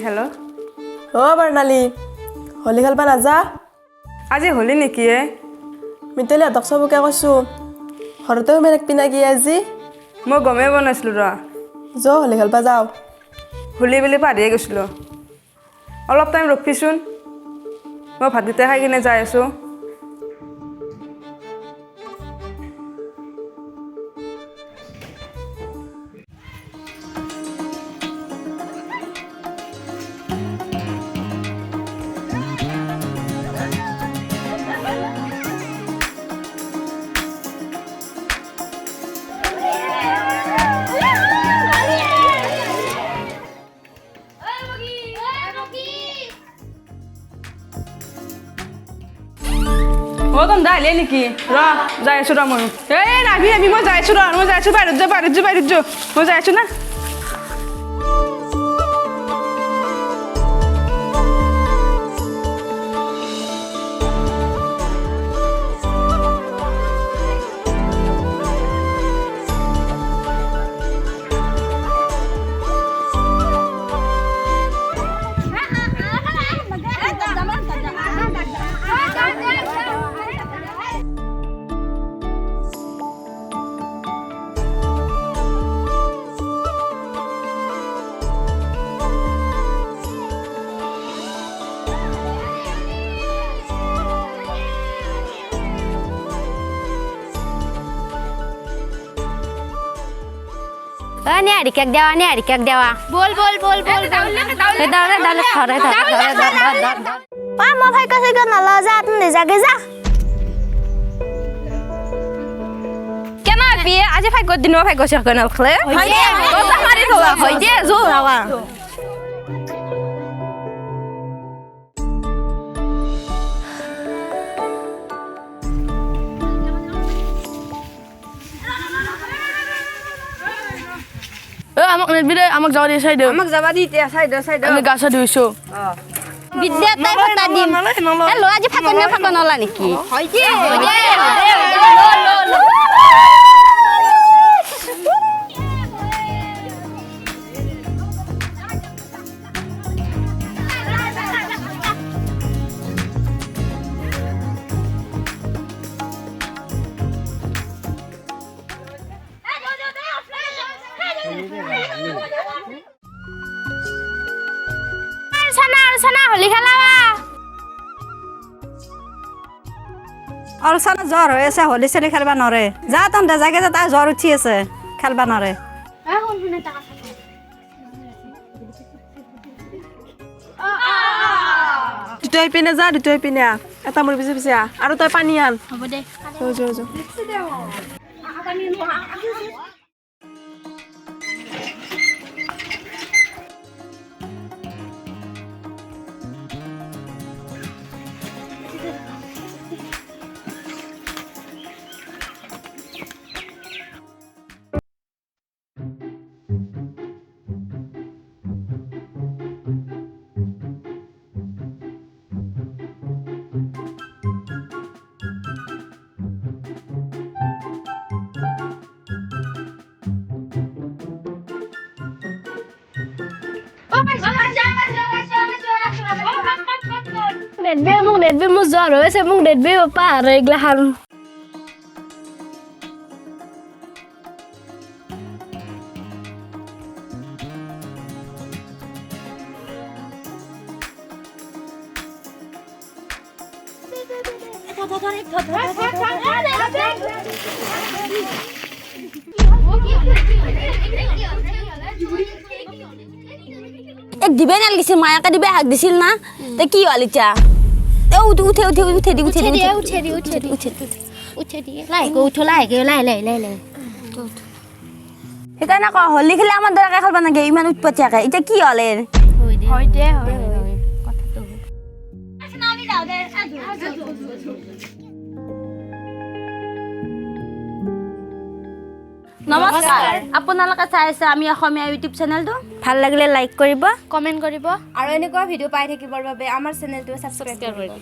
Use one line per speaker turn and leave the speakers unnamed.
Hello
बार्नाली Holi खेलबा नाजा
আজি হোলি নেকি
মিতালি হাতক চবকে কৈছো ঘৰতেও মেৰেক পিনা কি আজি
মই গমে বনাইছিলো ৰ
যো হোলি খেলবা যাও
হোলি বুলি পাহৰিয়ে গৈছিলো অলপ টাইম ৰখিছোন মই ভাতকেইটা খাই কিনে যাই আছো ও তম যাইলে নেকি ৰ যাই আছো ৰ মই নাভি মই যাই আছো বাহিৰত যা মই যাই আছো না
NIHARIKA dewa. Bol. Daule thore. Pa mo bhai kasi ka nala ja tun jage ja. Kena pi aje bhai ko dinu bhai ko se ko na khle. Hoi de. Ko ta mari ko hoi de zo rawa. আমাক নেবি দে আমাক যাবা দি side
আমাক যাবা দি তে side
আমি গাছা দুইছো বিদ্যা তাই ফটা দিম হেলো আজি ফাকন নলা নেকি হয় কি লো Sana holi khalawa
Archana জ্বর হয়েছে হোলি সেলি খেলবা নরে যা তন জায়গা যা তা জ্বর উঠি আছে খেলবা নরে
দুটাই পিনে যা দুটাই পিনে এটা মোৰ পিছে আৰু তই পানী আন
হ'ব দে
যো
Netbe mu জ্বর হয়েছে মুখ netbe পার এগলা হান এক দিবে না লিছিল মায়াকে দিবে হাক দিছিল না তে কি হল ইচ্ছা উঠে লাই এটা না কো হোলি খেলে আমার দরকার খেলবা না গে ইমান উৎপত্তিয়াকে এটা কি হলে হয় দে কথা তো নামি দাও দে নমস্কাৰ আপোনালোকে চাই আছে আমি অসমীয়া ইউটিউব চেনেলটো ভাল লাগিলে লাইক কৰিব কমেন্ট কৰিব
আৰু এনেকুৱা ভিডিও পাই থাকিবৰ বাবে আমাৰ চেনেলটো সাবস্ক্ৰাইব কৰিব